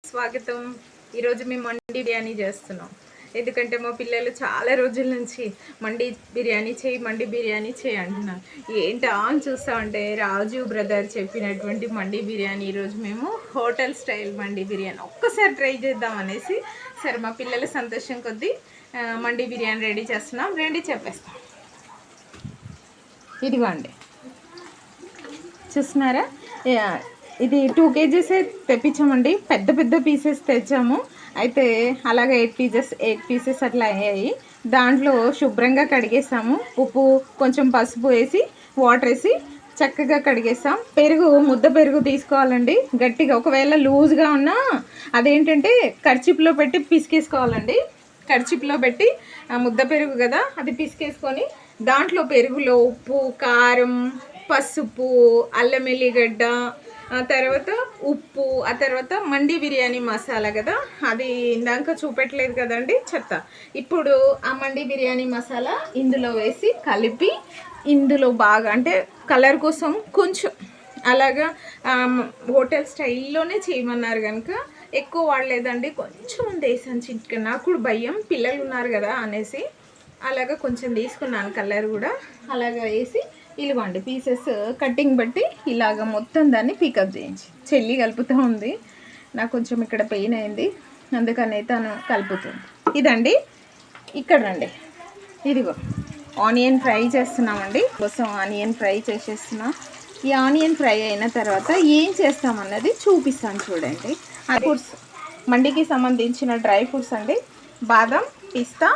స్వాగతం. ఈరోజు మేము మండి బిర్యానీ చేస్తున్నాం. ఎందుకంటే మా పిల్లలు చాలా రోజుల నుంచి మండి బిర్యానీ చేయి అంటున్నారు. ఏంటా అని చూస్తామంటే రాజు బ్రదర్ చెప్పినటువంటి మండి బిర్యానీ ఈరోజు మేము హోటల్ స్టైల్ మండి బిర్యానీ ఒక్కసారి ట్రై చేద్దాం అనేసి సరే మా పిల్లల సంతోషం కొద్దీ మండి బిర్యానీ రెడీ చేస్తున్నాం. రెడీ చెప్పేస్తాం. ఇదిగోండి చూస్తున్నారా, ఇది 2 kgs తెప్పించామండి. పెద్ద పెద్ద పీసెస్ తెచ్చాము. అయితే అలాగే 8 పీసెస్ అట్లా అయ్యాయి. దాంట్లో శుభ్రంగా కడిగేసాము. ఉప్పు కొంచెం పసుపు వేసి వాటర్ వేసి చక్కగా కడిగేసాం. ముద్ద పెరుగు తీసుకోవాలండి గట్టిగా. ఒకవేళ లూజ్గా ఉన్నా అదేంటంటే కర్చీప్లో పెట్టి పిసికేసుకోవాలండి. కర్చీప్లో పెట్టి ముద్ద పెరుగు కదా అది పిసికేసుకొని దాంట్లో పెరుగులో ఉప్పు, కారం, పసుపు, అల్లం ఎల్లిగడ్డ, ఆ తర్వాత ఉప్పు, ఆ తర్వాత మండి బిర్యానీ మసాలా కదా అది ఇందాక చూపెట్టలేదు కదండి చెత్త. ఇప్పుడు ఆ మండి బిర్యానీ మసాలా ఇందులో వేసి కలిపి ఇందులో బాగా అంటే కలర్ కోసం కొంచెం అలాగా హోటల్ స్టైల్లోనే చేయమన్నారు కనుక ఎక్కువ వాడలేదండి. కొంచెం వేసాను చిటికెడు. నాకు కూడా భయం, పిల్లలు ఉన్నారు కదా అనేసి అలాగా కొంచెం తీసుకున్నాను కలర్ కూడా. అలాగా వేసి ఇదిగోండి పీసెస్ కటింగ్ బట్టి ఇలాగ మొత్తం దాన్ని పికప్ చేయించి చెల్లి కలుపుతూ ఉంది. నాకు కొంచెం ఇక్కడ పెయిన్ అయింది, అందుకని తను కలుపుతుంది. ఇదండి ఇక్కడ రండి. ఇదిగో ఆనియన్ ఫ్రై చేస్తున్నామండి. కోసం ఆనియన్ ఫ్రై చేసేస్తున్నాం. ఈ ఆనియన్ ఫ్రై అయిన తర్వాత ఏం చేస్తామన్నది చూపిస్తాను చూడండి. ఫ్రూట్స్ మండికి సంబంధించిన డ్రై ఫ్రూట్స్ అండి. బాదం, పిస్తా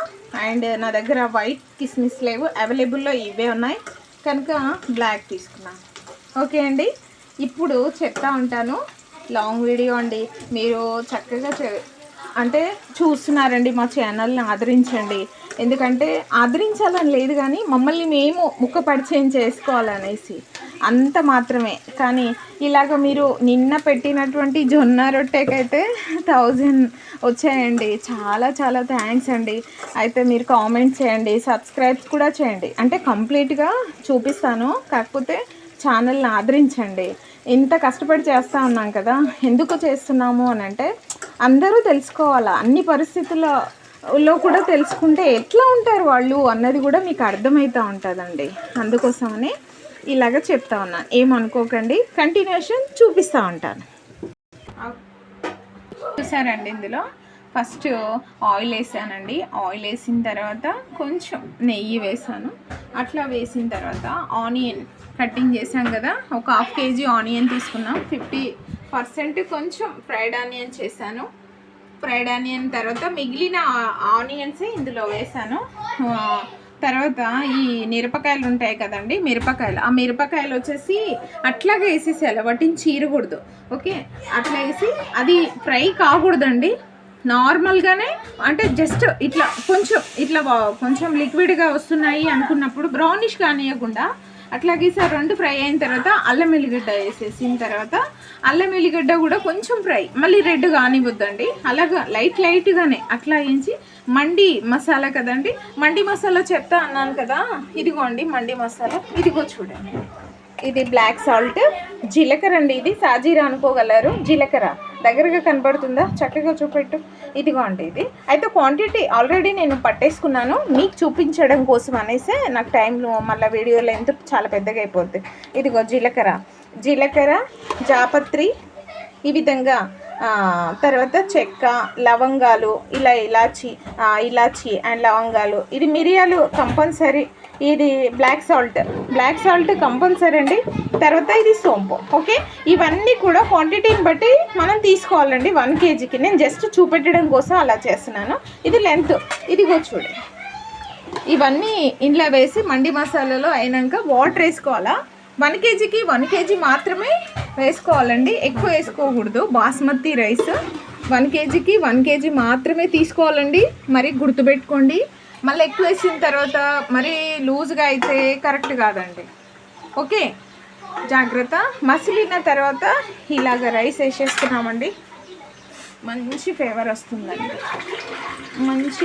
అండ్ నా దగ్గర వైట్ కిస్మిస్ లేవు, అవైలబుల్లో ఇవే ఉన్నాయి కనుక బ్లాక్ తీసుకున్నాను. ఓకే అండి, ఇప్పుడు చెప్తా ఉంటాను. లాంగ్ వీడియో అండి. మీరు చక్కగా అంటే చూస్తున్నారండి, మా ఛానల్ని ఆదరించండి. ఎందుకంటే ఆదరించాలని లేదు కానీ మమ్మల్ని మేము ముఖ పరిచయం చేసుకోవాలనేసి అంత మాత్రమే. కానీ ఇలాగ మీరు నిన్న పెట్టినటువంటి జొన్న రొట్టెకైతే 1000 వచ్చాయండి. చాలా చాలా థ్యాంక్స్ అండి. అయితే మీరు కామెంట్ చేయండి, సబ్స్క్రైబ్ కూడా చేయండి. అంటే కంప్లీట్గా చూపిస్తాను, కాకపోతే ఛానల్ని ఆదరించండి. ఇంత కష్టపడి చేస్తూ ఉన్నాం కదా, ఎందుకు చేస్తున్నాము అని అంటే అందరూ తెలుసుకోవాలా. అన్ని పరిస్థితుల్లో కూడా తెలుసుకుంటే ఎట్లా ఉంటారు వాళ్ళు అన్నది కూడా మీకు అర్థమవుతూ ఉంటుందండి. అందుకోసమని ఇలాగ చెప్తా ఉన్నాను, ఏమనుకోకండి. కంటిన్యూషన్ చూపిస్తూ ఉంటాను. చూసారండి, ఇందులో ఫస్ట్ ఆయిల్ వేసానండి. ఆయిల్ వేసిన తర్వాత కొంచెం నెయ్యి వేసాను. అట్లా వేసిన తర్వాత ఆనియన్ కటింగ్ చేసాం కదా, ఒక 1/2 kg ఆనియన్ తీసుకున్నాం. 50% కొంచెం ఫ్రైడ్ ఆనియన్ చేశాను. ఫ్రైడ్ ఆనియన్ తర్వాత మిగిలిన ఆనియన్స్ ఇందులో వేసాను. తర్వాత ఈ మిరపకాయలు ఉంటాయి కదండి, ఆ మిరపకాయలు వచ్చేసి అట్లాగే వేసేసేయాలి, వాటిని చీరకూడదు. ఓకే, అట్లా వేసి అది ఫ్రై కాకూడదండి, నార్మల్గానే అంటే జస్ట్ ఇట్లా కొంచెం లిక్విడ్గా వస్తున్నాయి అనుకున్నప్పుడు బ్రౌనిష్ కానియకుండా అట్లాగే సార్ 2 ఫ్రై అయిన తర్వాత అల్లం ఎల్లిగడ్డ వేసేసిన తర్వాత అల్లం ఎల్లిగడ్డ కూడా కొంచెం ఫ్రై, మళ్ళీ రెడ్ కానివ్వద్దండి. అలాగా లైట్గానే అట్లా వేయించి మండి మసాలా కదండి, మండి మసాలా చెప్తా అన్నాను కదా, ఇదిగోండి మండి మసాలా. ఇదిగో చూడండి, ఇది బ్లాక్ సాల్ట్, జీలకర్ర అండి. ఇది సాజీరా అనుకోగలరు, జీలకర్ర దగ్గరగా కనబడుతుందా, చక్కగా చూపెట్టు. ఇదిగోండి ఇది. అయితే క్వాంటిటీ ఆల్రెడీ నేను పట్టేసుకున్నాను, మీకు చూపించడం కోసం అనేసి. నాకు టైంలో మళ్ళీ వీడియో లెంత్ చాలా పెద్దగా అయిపోద్ది. ఇదిగో జీలకర్ర, జాపత్రి, ఈ విధంగా తర్వాత చెక్క, లవంగాలు, ఇలా ఇలాచి అండ్ లవంగాలు. ఇది మిరియాలు కంపల్సరీ. ఇది బ్లాక్ సాల్ట్ కంపల్సరీ అండి. తర్వాత ఇది సోంపు. ఓకే, ఇవన్నీ కూడా క్వాంటిటీని బట్టి మనం తీసుకోవాలండి. 1 kgకి నేను జస్ట్ చూపెట్టడం కోసం అలా చేస్తున్నాను. ఇది లెంత్. ఇదిగో చూడండి, ఇవన్నీ ఇంట్లో వేసి మండి మసాలాలో అయినాక వాటర్ వేసుకోవాలా. 1 kgకి 1 kg మాత్రమే వేసుకోవాలండి, ఎక్కువ వేసుకోకూడదు. బాస్మతి రైస్ 1 kgకి 1 kg మాత్రమే తీసుకోవాలండి. మరి గుర్తుపెట్టుకోండి, మళ్ళీ ఎక్కువ వేసిన తర్వాత మరి లూజ్గా అయితే కరెక్ట్ కాదండి. ఓకే, జాగ్రత్త. మసిలిన తర్వాత ఇలాగ రైస్ వేసేస్తున్నామండి. మంచి ఫ్లేవర్ వస్తుందండి, మంచి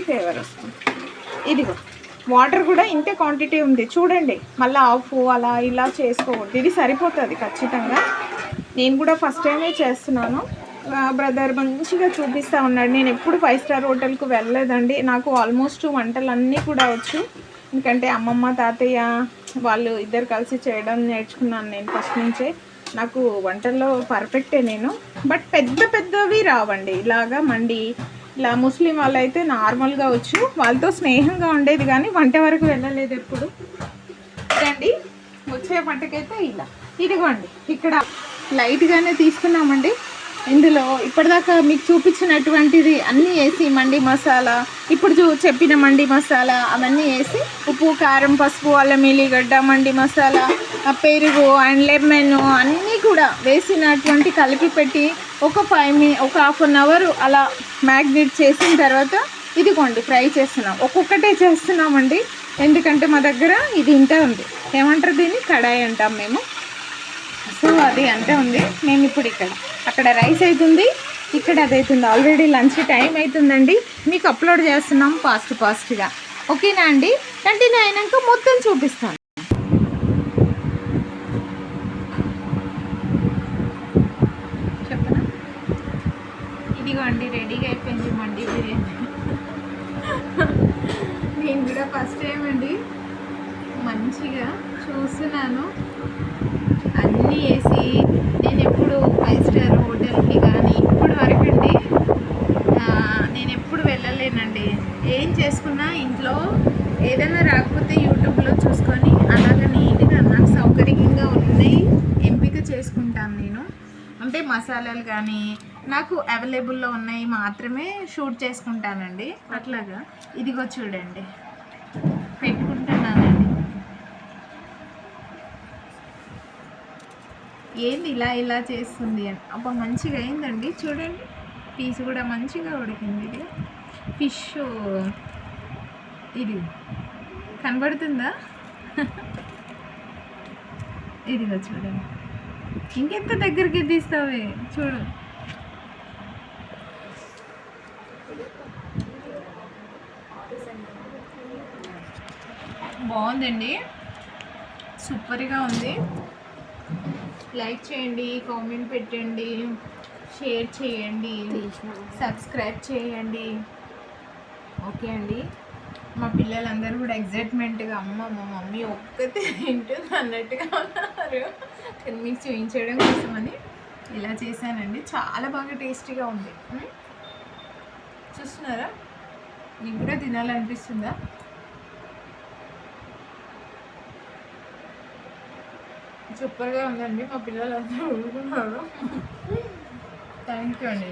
ఫ్లేవర్ వస్తుంది. ఇదిగో వాటర్ కూడా ఇంతే క్వాంటిటీ ఉంది చూడండి. మళ్ళీ ఆఫ్ అలా ఇలా చేసుకోకూడదు, ఇది సరిపోతుంది ఖచ్చితంగా. నేను కూడా ఫస్ట్ టైమే చేస్తున్నాను. బ్రదర్ మంచిగా చూపిస్తూ ఉన్నాడు. నేను ఎప్పుడు 5 స్టార్ హోటల్కు వెళ్ళలేదండి. నాకు ఆల్మోస్ట్ వంటలన్నీ కూడా వచ్చు. ఎందుకంటే అమ్మమ్మ తాతయ్య వాళ్ళు ఇద్దరు కలిసి చేయడం నేర్చుకున్నాను నేను ఫస్ట్ నుంచే. నాకు వంటల్లో పర్ఫెక్టే నేను. బట్ పెద్ద పెద్దవి రావండి. ఇలాగా మండి ఇలా ముస్లిం వాళ్ళైతే నార్మల్గా వచ్చు. వాళ్ళతో స్నేహంగా ఉండేది కానీ వంట వరకు వెళ్ళలేదు ఎప్పుడు. ఇదండి వచ్చే వంటకైతే ఇలా. ఇదిగోండి ఇక్కడ లైట్గానే తీసుకున్నామండి. ఇందులో ఇప్పటిదాకా మీకు చూపించినటువంటిది అన్నీ వేసి మండి మసాలా, ఇప్పుడు చెప్పిన మండి మసాలా అవన్నీ వేసి ఉప్పు కారం పసుపు అల్లం ఎల్లిగడ్డ మండి మసాలా పెరుగు అండ్ లెమన్ అన్నీ కూడా వేసినటువంటి కలిపి పెట్టి ఒక 1/2 అవర్ అలా మ్యాగ్నేట్ చేసిన తర్వాత ఇదిగోండి ఫ్రై చేస్తున్నాం. ఒక్కొక్కటే చేస్తున్నామండి. ఎందుకంటే మా దగ్గర ఇది ఇంత ఉంది, ఏమంటారు దీన్ని, కడాయి అంటాం మేము. సో అది అంతే ఉంది. మేము ఇప్పుడు అక్కడ రైస్ అవుతుంది, ఇక్కడ అది అవుతుంది. ఆల్రెడీ లంచ్ టైం అవుతుందండి. మీకు అప్లోడ్ చేస్తున్నాం ఫాస్ట్గా. ఓకేనా అండి? కంటిన్యూ అయినాక మొత్తం చూపిస్తాను. చెప్పనా? ఇదిగో అండి రెడీగా అయిపోయింది మండి బిర్యానీ. నేను కూడా ఫస్ట్ టైం అండి మంచిగా చూస్తున్నాను. అన్నీ వేసి నేను ఎప్పుడు 5 స్టార్ హోటల్కి కానీ ఇప్పుడు వరకు అండి నేను ఎప్పుడు వెళ్ళలేనండి. ఏం చేసుకున్నా ఇంట్లో ఏదైనా రాకపోతే యూట్యూబ్లో చూసుకొని అలాగ నీట్గా నాకు సౌకర్యంగా ఉన్నాయి ఎంపిక చేసుకుంటాను నేను. అంటే మసాలాలు కానీ నాకు అవైలబుల్లో ఉన్నాయి మాత్రమే షూట్ చేసుకుంటానండి. అట్లాగా ఇదిగో చూడండి పెట్టుకుంటున్నానండి. ఏంది ఇలా చేస్తుంది అని. అబ్బా మంచిగా అయిందండి చూడండి. పీస్ కూడా మంచిగా ఉడికింది. ఇది ఫిష్ ఇది కనబడుతుందా? ఇదిగో చూడండి. ఇంకెంత దగ్గరికి తీస్తావే చూడు. బాగుందండి, సూపర్గా ఉంది. లైక్ చేయండి, కామెంట్ పెట్టండి, షేర్ చేయండి, సబ్స్క్రైబ్ చేయండి. ఓకే అండి. మా పిల్లలందరూ కూడా ఎగ్జైట్మెంట్గా అమ్మ మా మమ్మీ ఒక్కతే తింటుంది అన్నట్టుగా ఉన్నారు. మీకు చూపించడం కోసమని ఇలా చేశానండి. చాలా బాగా టేస్టీగా ఉంది. చూస్తున్నారా? మీకు కూడా తినాలనిపిస్తుందా? సూపర్గా ఉందండి. మా పిల్లలందరూ ఊరుకున్నారు. థ్యాంక్ యూ అండి.